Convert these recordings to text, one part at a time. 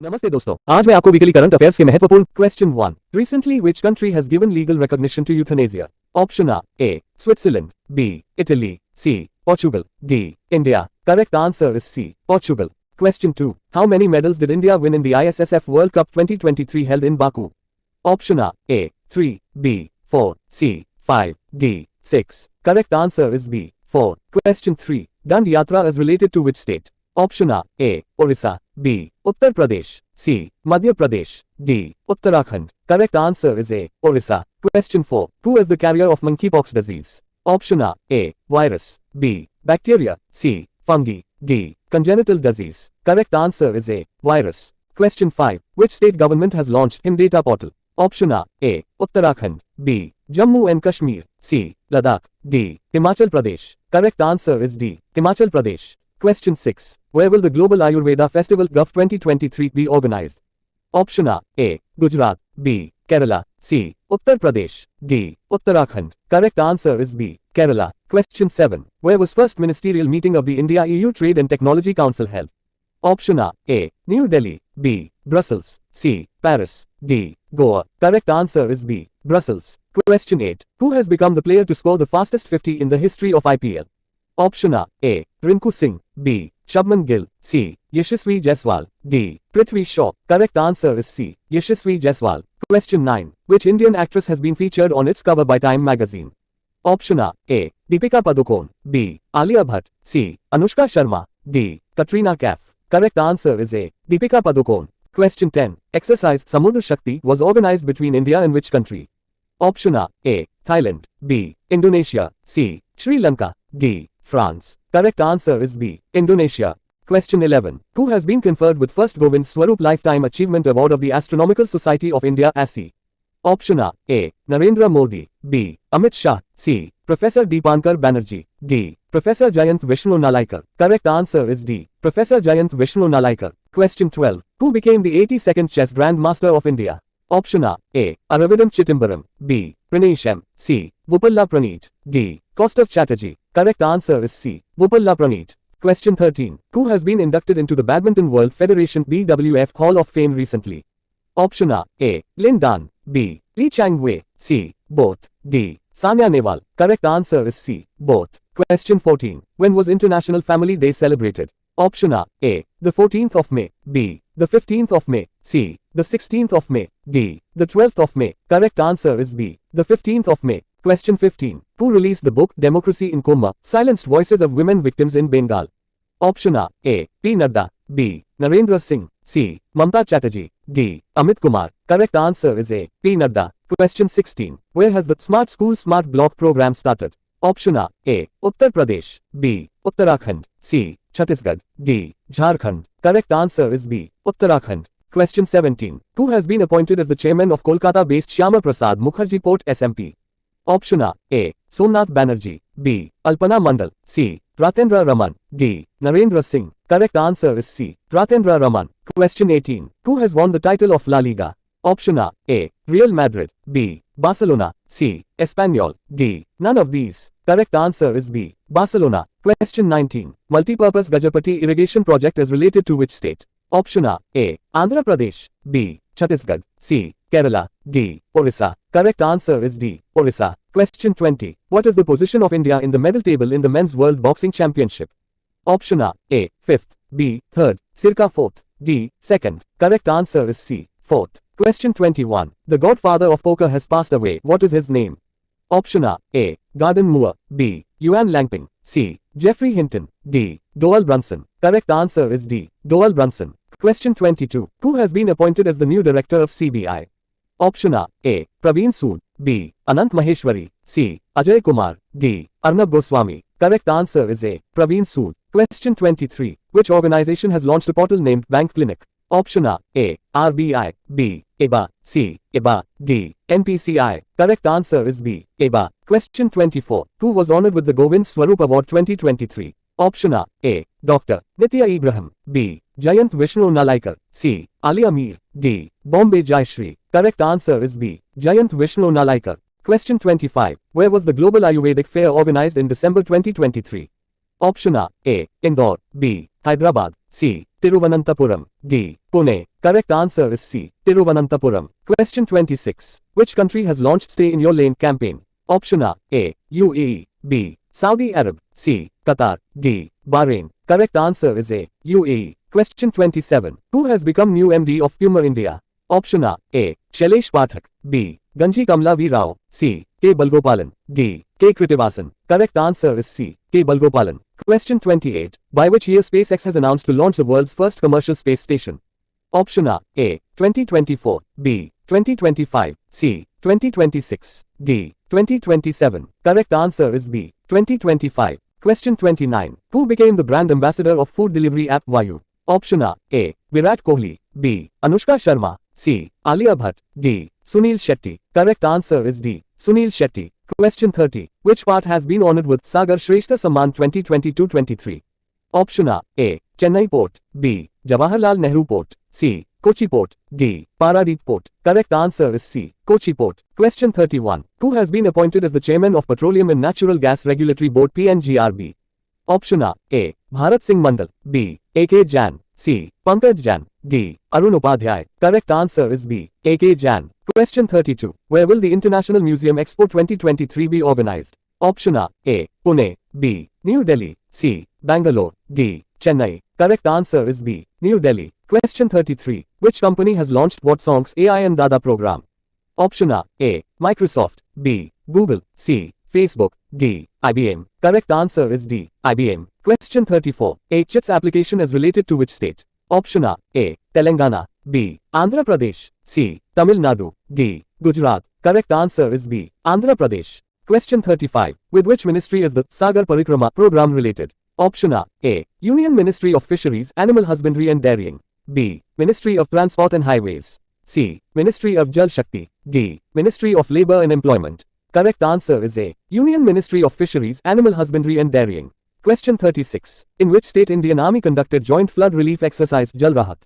नमस्ते दोस्तों, आज मैं आपको वीकली करंट अफेयर्स के महत्वपूर्ण question 1 recently which country has given legal recognition to euthanasia? Option A Switzerland, B Italy, C Portugal, D India. Correct answer is C Portugal. Question 2 how many medals did India win in the ISSF world cup 2023 held in Baku? Option A 3, B 4, C 5, D 6। Correct answer is B 4। Question 3 Dand Yatra is related to which state? Option A Odisha, B Uttar Pradesh, C Madhya Pradesh, D Uttarakhand. Correct answer is A Odisha. Question 4 who is the carrier of monkeypox disease? Option A virus, B bacteria, C fungi, D congenital disease. Correct answer is a virus. Question 5 which state government has launched HIM data portal? Option A Uttarakhand, B Jammu and Kashmir, C Ladakh, D Himachal Pradesh. Correct answer is D Himachal Pradesh. Question 6 where will the Global Ayurveda Festival GUF 2023 be organized? Option A Gujarat, B Kerala, C Uttar Pradesh, D Uttarakhand. Correct answer is B Kerala. Question 7 where was first ministerial meeting of the India-EU Trade and Technology Council held? Option A New Delhi, B Brussels, C Paris, D Goa. Correct answer is B Brussels. Question 8 who has become the player to score the fastest 50 in the history of IPL? Option A Rinku Singh, B Shubman Gill, C Yashasvi Jaiswal, D Prithvi Shaw. Correct answer is C Yashasvi Jaiswal. Question 9 which Indian actress has been featured on its cover by Time magazine? Option A Deepika Padukone, B Alia Bhatt, C Anushka Sharma, D Katrina Kaif. Correct answer is A Deepika Padukone. Question 10 exercise Samudra Shakti was organized between India and which country? Option A Thailand, B Indonesia, C Sri Lanka, D France. Correct answer is B Indonesia. Question 11 who has been conferred with first Govind Swarup Lifetime Achievement Award of the Astronomical Society of India ASI? Option A Narendra Modi, B Amit Shah, C Professor Deepankar Banerjee, D Professor Jayant Vishnu Nalaikar. Correct answer is D Professor Jayant Vishnu Nalaikar. Question 12 who became the 82nd chess Grand Master of India? Option A Aravidam Chittimbaram, B Pranesh M, C Bupalla Praneeth, D Kaustav Chatterjee. Correct answer is C Bupalla Praneeth. Question 13 who has been inducted into the Badminton World Federation BWF Hall of Fame recently? Option A Lin Dan, B Lee Chang Wei, C both, D Sania Nehwal. Correct answer is C both. Question 14 when was International Family Day celebrated? Option A the 14th of May, B the 15th of May, C the 16th of May, D the 12th of May. Correct answer is B the 15th of May. Question 15 who released the book Democracy in Coma Silenced Voices of Women Victims in Bengal? Option A P Nadda, B Narendra Singh, C Mamta Chatterjee, D Amit Kumar. Correct answer is A P Nadda. Question 16 where has the Smart School Smart Block program started? Option A Uttar Pradesh, B Uttarakhand, C Chhattisgarh, D Jharkhand. Correct answer is B Uttarakhand. Question 17 who has been appointed as the chairman of Kolkata based Shyama Prasad Mukherjee Port SMP? Option A Somnath Banerjee, B Alpana Mandal, C Ratendra Raman, D Narendra Singh. Correct answer is C Ratendra Raman. Question 18 who has won the title of La Liga? Option A Real Madrid, B Barcelona, C Espanyol, D none of these. Correct answer is B Barcelona. Question 19 multipurpose Gajapati irrigation project is related to which state? Option A Andhra Pradesh, B Chhattisgarh, C Kerala, D Orissa. Correct answer is D Orissa. Question 20 what is the position of India in the medal table in the men's world boxing championship? Option A 5th, B 3rd, circa 4th, D 2nd. Correct answer is C 4th. Question 21 the godfather of poker has passed away. What is his name? Option A Gordon Moore, B Yuan Langping, C Jeffrey Hinton, D Doyle Brunson. Correct answer is D Doyle Brunson. Question 22 who has been appointed as the new director of CBI? Option A Praveen Sood, B Anant Maheshwari, C Ajay Kumar, D Arnab Goswami. Correct answer is A Praveen Sood. Question 23 which organization has launched a portal named Bank Clinic? Option A RBI, B EBA, C EBA, D NPCI. Correct answer is B EBA. Question 24 who was honored with the Govind Swarup Award 2023? Option A Dr. Nitya Ibrahim, B Jayant Vishnu Nalaikar, C Alia Mir, D Bombay Jayashree. Correct answer is B Jayant Vishnu Nalaikar. Question 25 where was the Global Ayurvedic Fair organized in December 2023? Option A Indore, B Hyderabad, C. Tiruvananthapuram. D. Pune. Correct answer is C. Tiruvananthapuram. Question 26. Which country has launched Stay in Your Lane campaign? Option A. UAE. B. Saudi Arab. C. Qatar. D. Bahrain. Correct answer is A. UAE. Question 27. Who has become new MD of Puma India? Option A. Shailesh Pathak. B. Ganji Kamla V. Rao. C. K. Balgopalan. D. K. Kritivasan. Correct answer is C. K. Balgopalan. Question 28. By which year SpaceX has announced to launch the world's first commercial space station? Option A. 2024. B. 2025. C. 2026. D. 2027. Correct answer is B. 2025. Question 29. Who became the brand ambassador of food delivery app Vayu? Option A. Virat Kohli. B. Anushka Sharma. C. Alia Bhatt. D. Sunil Shetty. Correct answer is D. Sunil Shetty. Question 30. Which part has been honored with Sagar Shrestha Samman 2022-23? Option A. Chennai Port. B. Jawaharlal Nehru Port. C. Kochi Port. D. Paradip Port. Correct answer is C. Kochi Port. Question 31. Who has been appointed as the chairman of Petroleum and Natural Gas Regulatory Board PNGRB? Option A. Bharat Singh Mandal. B. A.K. Jain. C. Pankaj Jain. D. Arun Upadhyay. Correct answer is B. A.K. Jain. Question 32. Where will the International Museum Expo 2023 be organized? Option A. Pune. B. New Delhi. C. Bangalore. D. Chennai. Correct answer is B. New Delhi. Question 33. Which company has launched What Songs AI and Dada program? Option A. Microsoft. B. Google. C. Facebook. D. IBM. Correct answer is D. IBM. Question 34. HITS application is related to which state? Option A. Telangana. B. Andhra Pradesh. C. Tamil Nadu. D. Gujarat. Correct answer is B. Andhra Pradesh. Question 35. With which ministry is the Sagar Parikrama program related? Option A. Union Ministry of Fisheries, Animal Husbandry and Dairying. B. Ministry of Transport and Highways. C. Ministry of Jal Shakti. D. Ministry of Labour and Employment. Correct answer is A. Union Ministry of Fisheries, Animal Husbandry and Dairying. Question 36. In which state Indian Army conducted joint flood relief exercise Jal Rahat?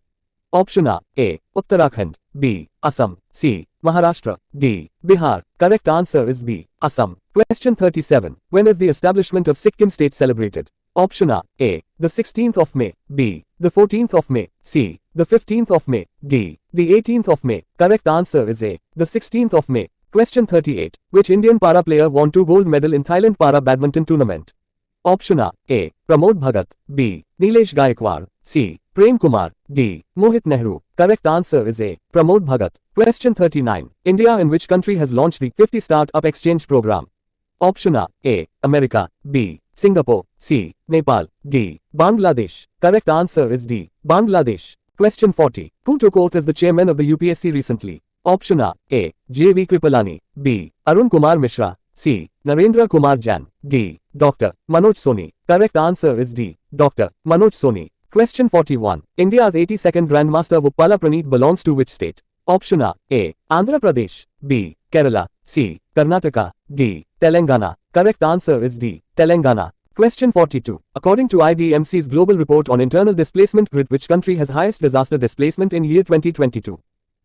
Option A. Uttarakhand. B. Assam. C. Maharashtra. D. Bihar. Correct answer is B. Assam. Question 37. When is the establishment of Sikkim state celebrated? Option A. The 16th of May. B. The 14th of May. C. The 15th of May. D. The 18th of May. Correct answer is A. The 16th of May. Question 38. Which Indian para player won 2 gold medal in Thailand para badminton tournament? Option A. Pramod Bhagat. B. Nilesh Gaikwad. C. Prem Kumar. D. Mohit Nehru. Correct answer is A. Pramod Bhagat. Question 39. India in which country has launched the 50 Startup Exchange program? Option A. America. B. Singapore. C. Nepal. D. Bangladesh. Correct answer is D. Bangladesh. Question 40. Who took oath as the chairman of the UPSC recently? Option A. J.V. Kripalani. B. Arun Kumar Mishra. C. Narendra Kumar Jain. D. Dr. Manoj Soni. Correct answer is D. Dr. Manoj Soni. Question 41. India's 82nd Grandmaster Vuppala Praneeth belongs to which state? Option A. Andhra Pradesh. B. Kerala. C. Karnataka. D. Telangana. Correct answer is D. Telangana. Question 42. According to IDMC's Global Report on Internal Displacement Grid, which country has highest disaster displacement in year 2022?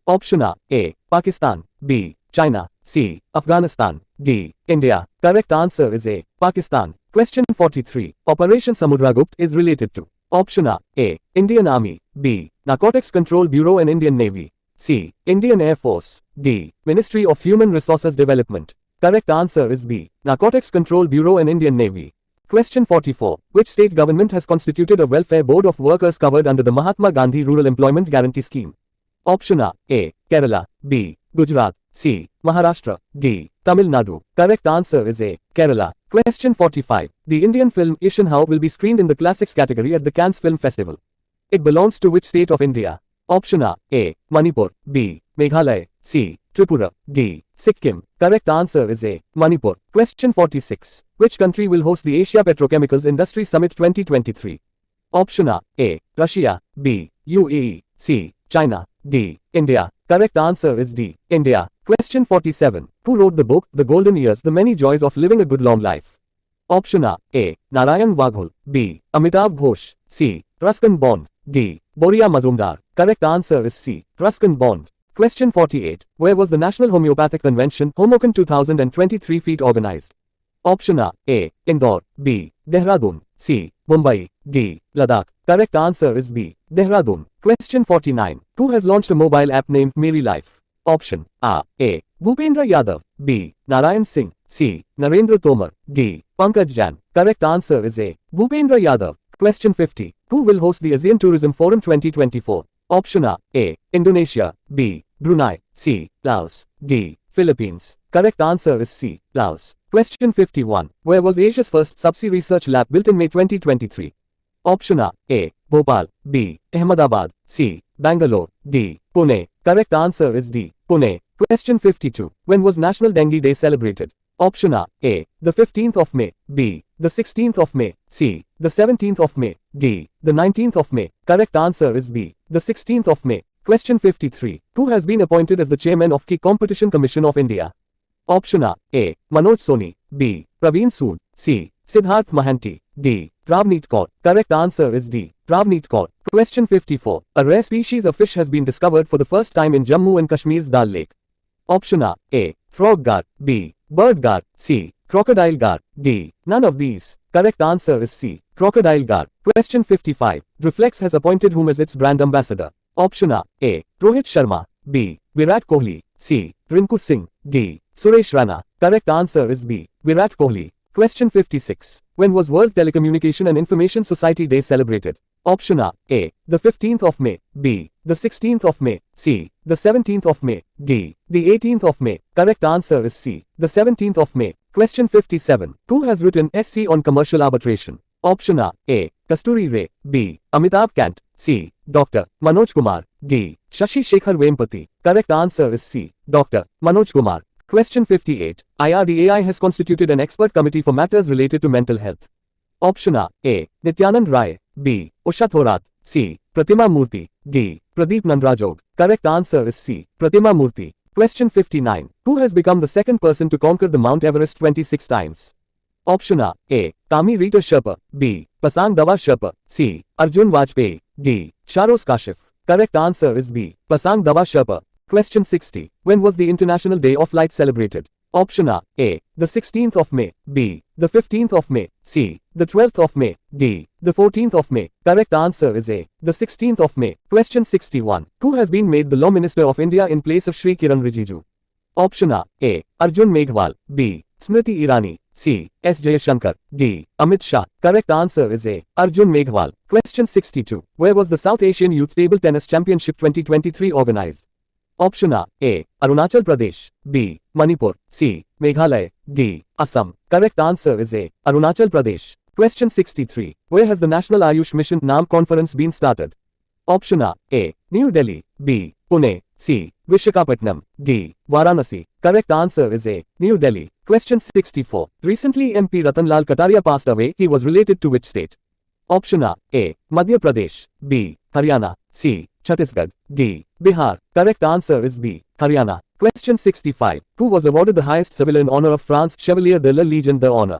Option A. Pakistan. B. China. C. Afghanistan. D. India. Correct answer is A. Pakistan. Question 43. Operation Samudragupt is related to? Option A. Indian Army. B. Narcotics Control Bureau and Indian Navy. C. Indian Air Force. D. Ministry of Human Resources Development. Correct answer is B. Narcotics Control Bureau and Indian Navy. Question 44. Which state government has constituted a welfare board of workers covered under the Mahatma Gandhi Rural Employment Guarantee Scheme? Option A. Kerala. B. Gujarat. C. Maharashtra. D. Tamil Nadu. Correct answer is A. Kerala. Question 45. The Indian film Ishan How will be screened in the classics category at the Cannes Film Festival. It belongs to which state of India? Option A. Manipur. B. Meghalaya. C. Tripura. D. Sikkim. Correct answer is A. Manipur. Question 46. Which country will host the Asia Petrochemicals Industry Summit 2023? Option A. Russia. B. UAE. C. China. D. India. Correct answer is D. India. Question 47. Who wrote the book, The Golden Years, The Many Joys of Living a Good Long Life? Option A. Narayan Waghol. B. Amitabh Ghosh. C. Ruskin Bond. D. Boria Mazumdar. Correct answer is C. Ruskin Bond. Question 48. Where was the National Homeopathic Convention, Homocon 2023 feet organized? Option A. Indore. B. Dehradun. C. Mumbai. D. Ladakh. Correct answer is B. Dehradun. Question 49. Who has launched a mobile app named Meri Life? Option A. Bhupendra Yadav. B. Narayan Singh. C. Narendra Tomar. D. Pankaj Jan. Correct answer is A. Bhupendra Yadav. Question 50. Who will host the ASEAN Tourism Forum 2024? Option A. Indonesia. B. Brunei. C. Laos. D. Philippines. Correct answer is C. Laos. Question 51. Where was Asia's first subsea research lab built in May 2023? Option A. Bhopal. B. Ahmedabad. C. Bangalore. D. Pune. Correct answer is D. Pune. Question 52. When was National Dengue Day celebrated? Option A. The 15th of May. B. The 16th of May. C. The 17th of May. D. The 19th of May. Correct answer is B. The 16th of May. Question 53. Who has been appointed as the chairman of Key Competition Commission of India? Option A. Manoj Soni. B. Praveen Sood. C. Siddharth Mahanti. D. Ravneet Kaur. Correct answer is D. Ravneet Kaur. Question 54. A rare species of fish has been discovered for the first time in Jammu and Kashmir's Dal Lake. Option A. Frog gar. B. Bird gar. C. Crocodile gar. D. None of these. Correct answer is C. Crocodile gar. Question 55. Reflex has appointed whom as its brand ambassador? Option A. Rohit Sharma. B. Virat Kohli. C. Rinku Singh. D. Suresh Rana. Correct answer is B. Virat Kohli. Question 56. When was World Telecommunication and Information Society Day celebrated? Option A. The 15th of May. B. The 16th of May. C. The 17th of May. D. The 18th of May. Correct answer is C. The 17th of May. Question 57. Who has written SC on commercial arbitration? Option A. Kasturi Ray. B. Amitabh Kant. C. Dr. Manoj Kumar. D. Shashi Shekhar Vempati. Correct answer is C. Dr. Manoj Kumar. Question 58. IRDAI has constituted an expert committee for matters related to mental health. Option A. Nityanand Rai. B. Usha Thorat. C. Pratima Murthy. D. Pradeep Nandrajog. Correct answer is C. Pratima Murthy. Question 59. Who has become the second person to conquer the Mount Everest 26 times? Option A. Kami Rita Sherpa. B. Pasang Dawa Sherpa. C. Arjun Vajpayee. D. Sharos Kashif. Correct answer is B. Pasang Dawa Sherpa. Question 60. When was the International Day of Light celebrated? Option A. The 16th of May. B. The 15th of May. C. The 12th of May. D. The 14th of May. Correct answer is A. The 16th of May. Question 61. Who has been made the Law Minister of India in place of Shri Kiran Rijiju? Option A. Arjun Meghwal. B. Smriti Irani. C. S. Jayashankar. D. Amit Shah. Correct answer is A. Arjun Meghwal. Question 62. Where was the South Asian Youth Table Tennis Championship 2023 organized? Option A. Arunachal Pradesh. B. Manipur. C. Meghalaya. D. Assam. Correct answer is A. Arunachal Pradesh. Question 63. Where has the National Ayush Mission NAM conference been started? Option A. New Delhi. B. Pune. C. Vishakhapatnam. D. Varanasi. Correct answer is A. New Delhi. Question 64. Recently MP Ratanlal Kataria passed away. He was related to which state? Option A. Madhya Pradesh. B. Haryana. C. Chhattisgarh. D. Bihar. Correct answer is B. Haryana. Question 65. Who was awarded the highest civilian honor of France, Chevalier de la Légion d'Honneur?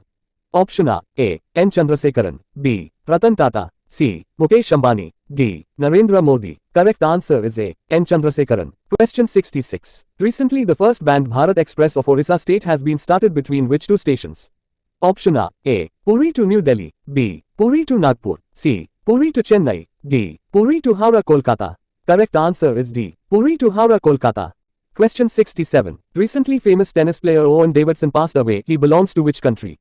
Option A. N. Chandrasekaran. B. Ratan Tata. C. Mukesh Ambani. D. Narendra Modi. Correct answer is A. N. Chandrasekaran. Question 66. Recently the first banned Bharat Express of Orissa state has been started between which two stations? Option A. Puri to New Delhi. B. Puri to Nagpur. C. Puri to Chennai. D. Puri to Howrah Kolkata. Correct answer is D. Puri to Howrah Kolkata. Question 67. Recently famous tennis player Owen Davidson passed away. He belongs to which country?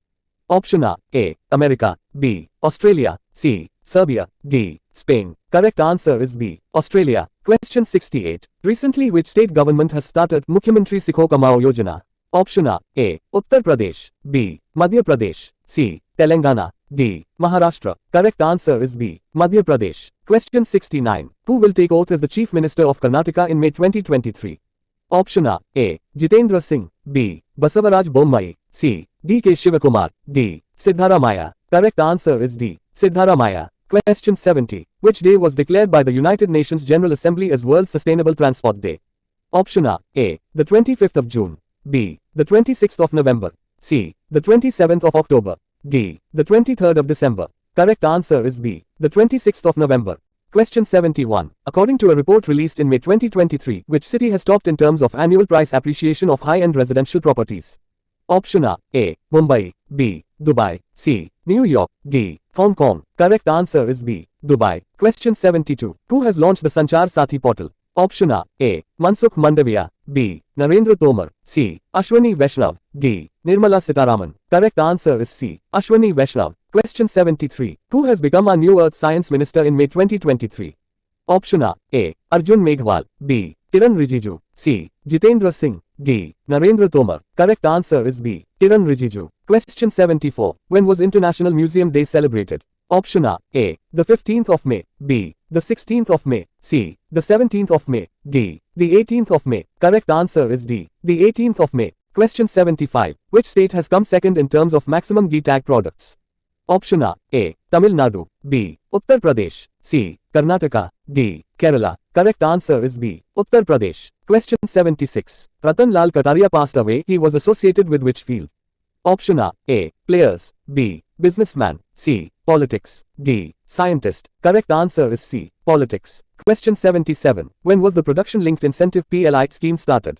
Option A. America. B. Australia. C. Serbia. D. Spain. Correct answer is B. Australia. Question 68. Recently which state government has started Mukhyamantri Sikho Kamao Yojana? Option A. Uttar Pradesh. B. Madhya Pradesh. C. Telangana. D. Maharashtra. Correct answer is B. Madhya Pradesh. Question 69. Who will take oath as the Chief Minister of Karnataka in May 2023? Option A. Jitendra Singh. B. Basavaraj Bommai. C. D.K. Shivakumar. D. Siddharamaya. Correct answer is D. Siddharamaya. Question 70. Which day was declared by the United Nations General Assembly as World Sustainable Transport Day? Option A. The 25th of June. B. The 26th of November. C. The 27th of October. D. The 23rd of December. Correct answer is B. The 26th of November. Question 71. According to a report released in May 2023, which city has topped in terms of annual price appreciation of high-end residential properties? Option A. Mumbai. B. Dubai. C. New York. D. Hong Kong. Correct answer is B. Dubai. Question 72. Who has launched the Sanchar Sathi portal? Option A. Mansukh Mandavia. B. Narendra Tomar. C. Ashwani Vaishnav. D. Nirmala Sitaraman. Correct answer is C. Ashwani Vaishnav. Question 73. Who has become our new Earth Science Minister in May 2023? Option A. Arjun Meghwal. B. Kiran Rijiju. C. Jitendra Singh. D. Narendra Tomar. Correct answer is B. Kiran Rijiju. Question 74. When was International Museum Day celebrated? Option A. The 15th of May. B. The 16th of May. C. The 17th of May. D. The 18th of May. Correct answer is D. The 18th of May. Question 75. Which state has come second in terms of maximum ghee tag products? Option A. Tamil Nadu. B. Uttar Pradesh. C. Karnataka. D. Kerala. Correct answer is B. Uttar Pradesh. Question 76. Ratan Lal Kataria passed away. He was associated with which field? Option A. Players. B. Businessman. C. Politics. D. Scientist. Correct answer is C. Politics. Question 77. When was the Production Linked Incentive PLI scheme started?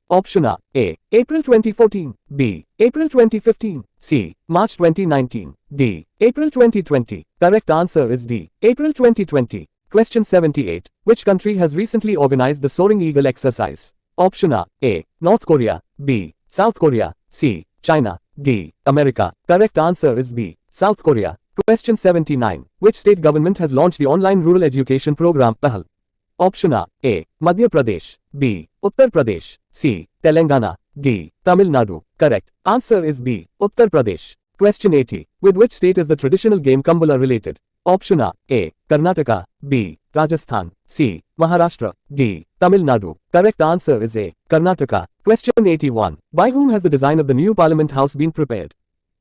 Option A. April 2014. B. April 2015. C. March 2019. D. April 2020. Correct answer is D. April 2020. Question 78. Which country has recently organized the Soaring Eagle exercise? Option A. North Korea. B. South Korea. C. China. D. America. Correct answer is B. South Korea. Question 79. Which state government has launched the online rural education program PAHAL? Option A. Madhya Pradesh. B. Uttar Pradesh. C. Telangana. D. Tamil Nadu. Correct answer is B. Uttar Pradesh. Question 80. With which state is the traditional game Kambala related? Option A. Karnataka. B. Rajasthan. C. Maharashtra. D. Tamil Nadu. Correct answer is A. Karnataka. Question 81. By whom has the design of the new Parliament House been prepared?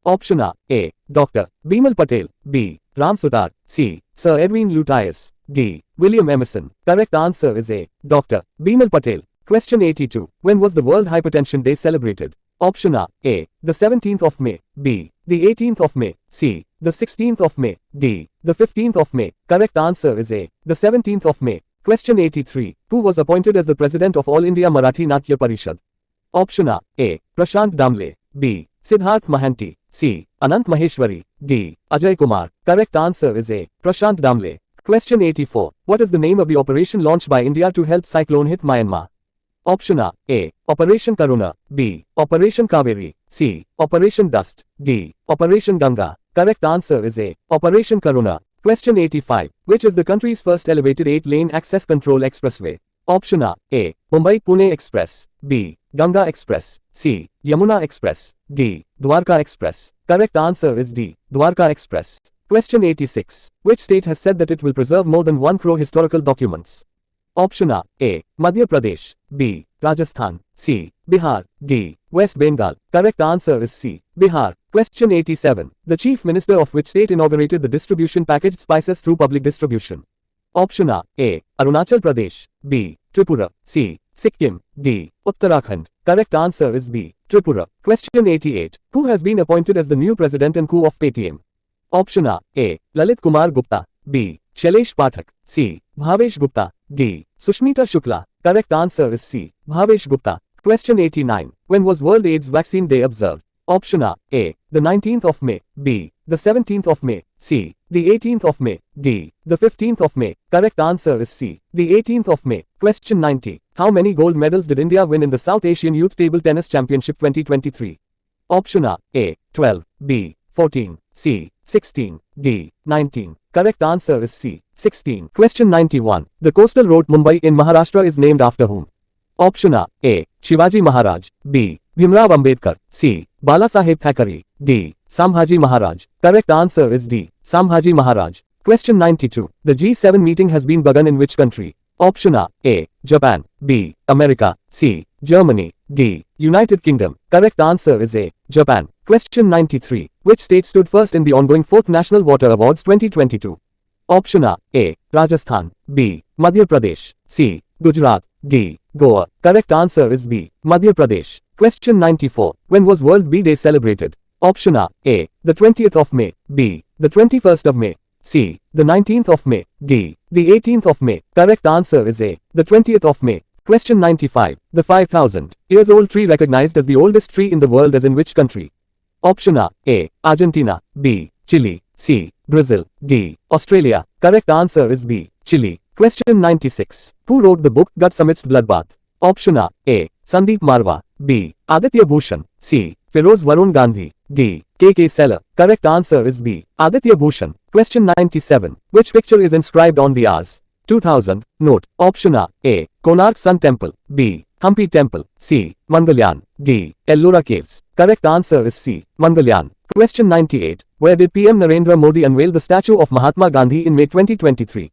Option A. Dr. Bimal Patel. B. Ram Sutar. C. Sir Edwin Lutyens. D. William Emerson. Correct answer is A. Dr. Bimal Patel. Question 82. When was the World Hypertension Day celebrated? Option A. The 17th of May. B. The 18th of May. C. The 16th of May. D. The 15th of May. Correct answer is A. The 17th of May. Question 83. Who was appointed as the President of All India Marathi Natya Parishad? Option A. Prashant Damle. B. Siddharth Mahanti. C. Anant Maheshwari. D. Ajay Kumar. Correct answer is A. Prashant Damle. Question 84. What is the name of the operation launched by India to help cyclone hit Myanmar? Option A. Operation Karuna. B. Operation Kaveri. C. Operation Dust. D. Operation Ganga. Correct answer is A. Operation Karuna. Question 85. Which is the country's first elevated 8-lane access control expressway? Option A. Mumbai-Pune Express. B. Ganga Express. C. Yamuna Express. D. Dwarka Express. Correct answer is D. Dwarka Express. Question 86. Which state has said that it will preserve more than 1 crore historical documents? Option A. Madhya Pradesh. B. Rajasthan. C. Bihar. D. West Bengal. Correct answer is C. Bihar. Question 87. The Chief Minister of which state inaugurated the distribution packaged spices through public distribution? Option A. Arunachal Pradesh. B. Tripura. C. Sikkim. D. Uttarakhand. Correct answer is B. Tripura. Question 88. Who has been appointed as the new president and coup of Paytm? Option A. Lalit Kumar Gupta. B. Shailesh Pathak. C. Bhavesh Gupta. D. Sushmita Shukla. Correct answer is C. Bhavesh Gupta. Question 89. When was World AIDS Vaccine Day observed? Option A. The 19th of May. B. The 17th of May. C. The 18th of May. D. The 15th of May. Correct answer is C. The 18th of May. Question 90. How many gold medals did India win in the South Asian Youth Table Tennis Championship 2023? Option A. 12. B. 14. C. 16. D. 19. Correct answer is C. 16. Question 91. The coastal road Mumbai in Maharashtra is named after whom? Option A. Shivaji Maharaj. B. Bhimrao Ambedkar. C. Balasaheb Thackeray. D. Sambhaji Maharaj. Correct answer is D. Sambhaji Maharaj. Question 92. The G7 meeting has been begun in which country? Option A. Japan. B. America. C. Germany. D. United Kingdom. Correct answer is A. Japan. Question 93. Which state stood first in the ongoing 4th National Water Awards 2022? Option A. Rajasthan. B. Madhya Pradesh. C. Gujarat. D. Goa. Correct answer is B. Madhya Pradesh. Question 94. When was World Bee Day celebrated? Option A. The 20th of May. B. The 21st of May. C. The 19th of May. D. The 18th of May. Correct answer is A. The 20th of May. Question 95. The 5,000 years old tree recognized as the oldest tree in the world is in which country? Option A. Argentina. B. Chile. C. Brazil. D. Australia. Correct answer is B. Chile. Question 96. Who wrote the book Guts Amidst Bloodbath? Option A. Sandeep Marwa. B. Aditya Bhushan. C. Feroz Varun Gandhi. D. K. Seller. Correct answer is B. Aditya Bhushan. Question 97. Which picture is inscribed on the Rs. 2000 note? Option A. Konark Sun Temple. B. Hampi Temple. C. Mangalyaan. D. Ellora Caves. Correct answer is C. Mangalyaan. Question 98. Where did PM Narendra Modi unveil the statue of Mahatma Gandhi in May 2023?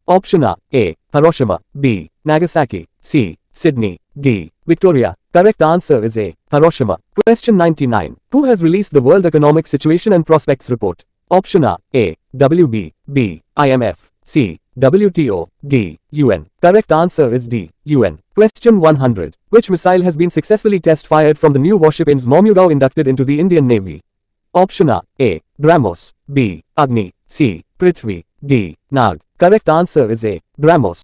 Option A. Hiroshima. B. Nagasaki. C. Sydney. D. Victoria. Correct answer is A. Hiroshima. Question 99. Who has released the World Economic Situation and Prospects Report? Option A. WB. B. IMF. C. WTO. D. UN. Correct answer is D. UN. Question 100. Which missile has been successfully test-fired from the new warship INS Momugao inducted into the Indian Navy? Option A. BrahMos. B. Agni. C. Prithvi. D. Nag. Correct answer is A. BrahMos.